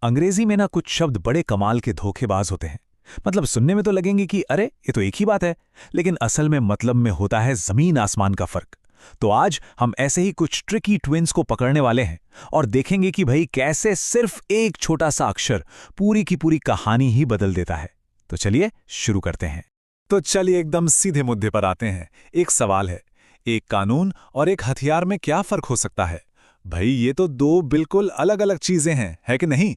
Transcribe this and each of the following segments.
अंग्रेजी में ना कुछ शब्द बड़े कमाल के धोखेबाज होते हैं। मतलब सुनने में तो लगेंगे कि अरे ये तो एक ही बात है, लेकिन असल में मतलब में होता है जमीन आसमान का फर्क। तो आज हम ऐसे ही कुछ ट्रिकी ट्विन्स को पकड़ने वाले हैं और देखेंगे कि भाई कैसे सिर्फ एक छोटा सा अक्षर पूरी की पूरी कहानी ही बदल देता है। तो चलिए शुरू करते हैं। तो चलिए एकदम सीधे मुद्दे पर आते हैं। एक सवाल है, एक कानून और एक हथियार में क्या फर्क हो सकता है? भाई ये तो दो बिल्कुल अलग अलग चीजें हैं, है कि नहीं?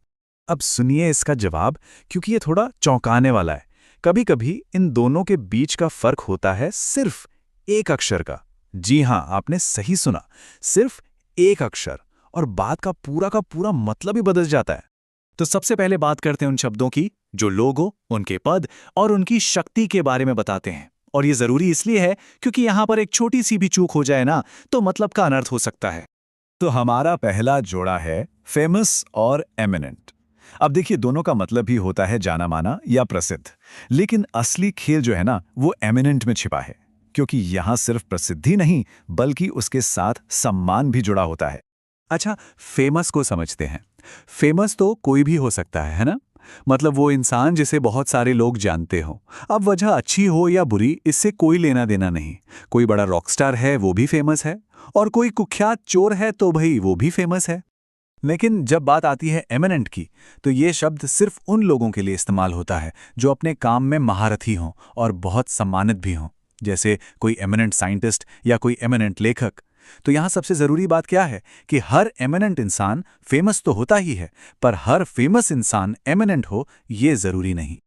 अब सुनिए इसका जवाब, क्योंकि ये थोड़ा चौंकाने वाला है। कभी कभी इन दोनों के बीच का फर्क होता है सिर्फ एक अक्षर का। जी हां, आपने सही सुना, सिर्फ एक अक्षर, और बात का पूरा मतलब ही बदल जाता है। तो सबसे पहले बात करते हैं उन शब्दों की जो लोगों, उनके पद और उनकी शक्ति के बारे में बताते हैं। और ये जरूरी इसलिए है क्योंकि यहां पर एक छोटी सी भी चूक हो जाए ना, तो मतलब का अनर्थ हो सकता है। तो हमारा पहला जोड़ा है फेमस और एमिनेंट। अब देखिए, दोनों का मतलब ही होता है जाना माना या प्रसिद्ध, लेकिन असली खेल जो है ना वो एमिनेंट में छिपा है, क्योंकि यहां सिर्फ प्रसिद्धि नहीं बल्कि उसके साथ सम्मान भी जुड़ा होता है। अच्छा, फेमस को समझते हैं। फेमस तो कोई भी हो सकता है ना? मतलब वो इंसान जिसे बहुत सारे लोग जानते हो। अब वजह अच्छी हो या बुरी, इससे कोई लेना देना नहीं। कोई बड़ा रॉकस्टार है वो भी फेमस है, और कोई कुख्यात चोर है तो भाई वो भी फेमस है। लेकिन जब बात आती है एमिनेंट की, तो ये शब्द सिर्फ उन लोगों के लिए इस्तेमाल होता है जो अपने काम में महारथी हों और बहुत सम्मानित भी हों, जैसे कोई एमिनेंट साइंटिस्ट या कोई एमिनेंट लेखक। तो यहाँ सबसे ज़रूरी बात क्या है कि हर एमिनेंट इंसान फेमस तो होता ही है, पर हर फेमस इंसान एमिनेंट हो ये ज़रूरी नहीं।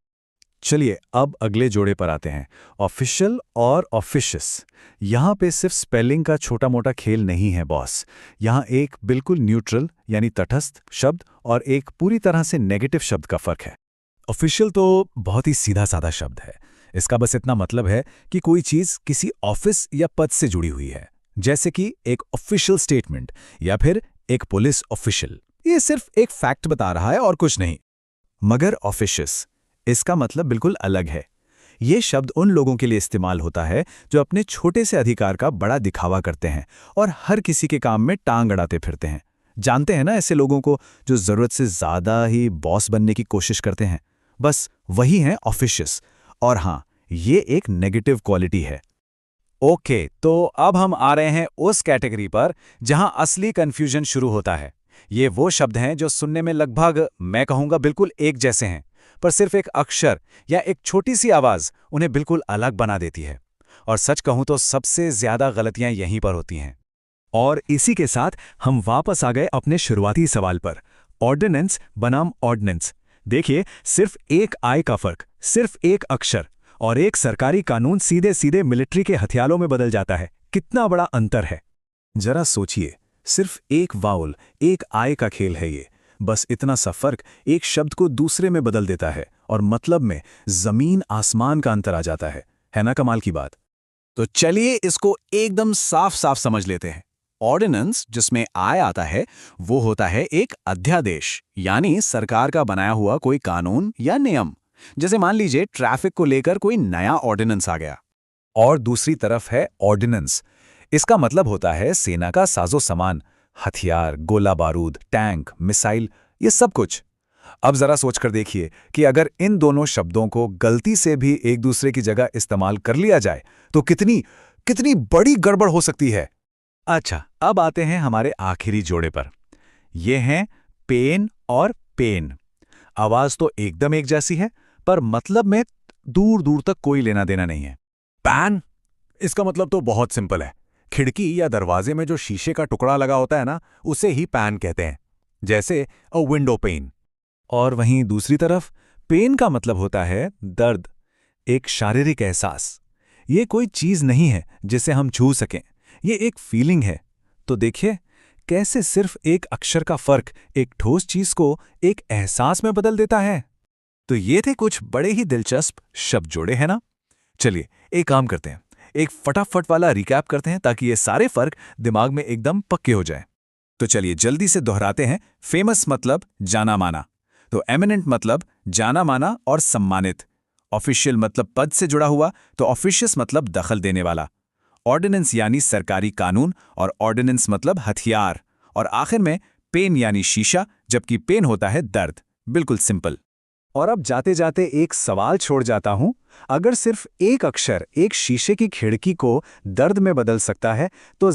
चलिए अब अगले जोड़े पर आते हैं, ऑफिशियल और ऑफिशियस। यहाँ पे सिर्फ स्पेलिंग का छोटा मोटा खेल नहीं है बॉस। यहाँ एक बिल्कुल न्यूट्रल यानी तटस्थ शब्द और एक पूरी तरह से नेगेटिव शब्द का फर्क है। ऑफिशियल तो बहुत ही सीधा साधा शब्द है। इसका बस इतना मतलब है कि कोई चीज़ किसी ऑफिस या पद से जुड़ी हुई है, जैसे कि एक ऑफिशियल स्टेटमेंट या फिर एक पुलिस ऑफिशियल। ये सिर्फ एक फैक्ट बता रहा है और कुछ नहीं। मगर ऑफिशियस, इसका मतलब बिल्कुल अलग है। ये शब्द उन लोगों के लिए इस्तेमाल होता है जो अपने छोटे से अधिकार का बड़ा दिखावा करते हैं और हर किसी के काम में टांग अड़ाते फिरते हैं। जानते हैं ना ऐसे लोगों को जो जरूरत से ज्यादा ही बॉस बनने की कोशिश करते हैं? बस वही हैं ऑफिशियस। और हाँ, ये एक नेगेटिव क्वालिटी है। ओके, तो अब हम आ रहे हैं उस कैटेगरी पर जहां असली कंफ्यूजन शुरू होता है। ये वो शब्द हैं जो सुनने में लगभग, मैं कहूंगा, बिल्कुल एक जैसे हैं, पर सिर्फ एक अक्षर या एक छोटी सी आवाज उन्हें बिल्कुल अलग बना देती है। और सच कहूं तो सबसे ज्यादा गलतियां यहीं पर होती हैं। और इसी के साथ हम वापस आ गए अपने शुरुआती सवाल पर, ऑर्डिनेंस बनाम ऑर्डिनेंस। देखिए, सिर्फ एक आई का फर्क, सिर्फ एक अक्षर और एक सरकारी कानून सीधे सीधे मिलिट्री के हथियारों में बदल जाता है। कितना बड़ा अंतर है! जरा सोचिए, सिर्फ एक वाउल, एक आई का खेल है ये। बस इतना सा फर्क एक शब्द को दूसरे में बदल देता है और मतलब में जमीन आसमान का अंतर आ जाता है ना कमाल की बात? तो चलिए इसको एकदम साफ साफ समझ लेते हैं। ऑर्डिनेंस, जिसमें आय आता है, वो होता है एक अध्यादेश, यानी सरकार का बनाया हुआ कोई कानून या नियम। जैसे मान लीजिए ट्रैफिक को लेकर कोई नया ऑर्डिनेंस आ गया। और दूसरी तरफ है ऑर्डिनेंस। इसका मतलब होता है सेना का साजो सामान, हथियार, गोला बारूद, टैंक, मिसाइल, ये सब कुछ। अब जरा सोचकर देखिए कि अगर इन दोनों शब्दों को गलती से भी एक दूसरे की जगह इस्तेमाल कर लिया जाए तो कितनी कितनी बड़ी गड़बड़ हो सकती है। अच्छा, अब आते हैं हमारे आखिरी जोड़े पर। ये हैं पेन और पेन। आवाज तो एकदम एक जैसी है, पर मतलब में दूर दूर तक कोई लेना देना नहीं है। पैन, इसका मतलब तो बहुत सिंपल है। खिड़की या दरवाजे में जो शीशे का टुकड़ा लगा होता है ना, उसे ही पैन कहते हैं, जैसे अ विंडो पेन। और वहीं दूसरी तरफ पेन का मतलब होता है दर्द, एक शारीरिक एहसास। ये कोई चीज नहीं है जिसे हम छू सकें, ये एक फीलिंग है। तो देखिए कैसे सिर्फ एक अक्षर का फर्क एक ठोस चीज को एक एहसास में बदल देता है। तो ये थे कुछ बड़े ही दिलचस्प शब्द जोड़े, हैं ना? चलिए एक काम करते हैं, एक फटाफट वाला रिकैप करते हैं ताकि ये सारे फर्क दिमाग में एकदम पक्के हो जाएं। तो चलिए जल्दी से दोहराते हैं। फेमस मतलब जाना माना, तो एमिनेंट मतलब जाना माना और सम्मानित। ऑफिशियल मतलब पद से जुड़ा हुआ, तो ऑफिशियस मतलब दखल देने वाला। ऑर्डिनेंस यानी सरकारी कानून, और ऑर्डिनेंस मतलब हथियार। और आखिर में पेन यानी शीशा, जबकि पेन होता है दर्द। बिल्कुल सिंपल। और अब जाते जाते एक सवाल छोड़ जाता हूं, अगर सिर्फ एक अक्षर एक शीशे की खिड़की को दर्द में बदल सकता है तो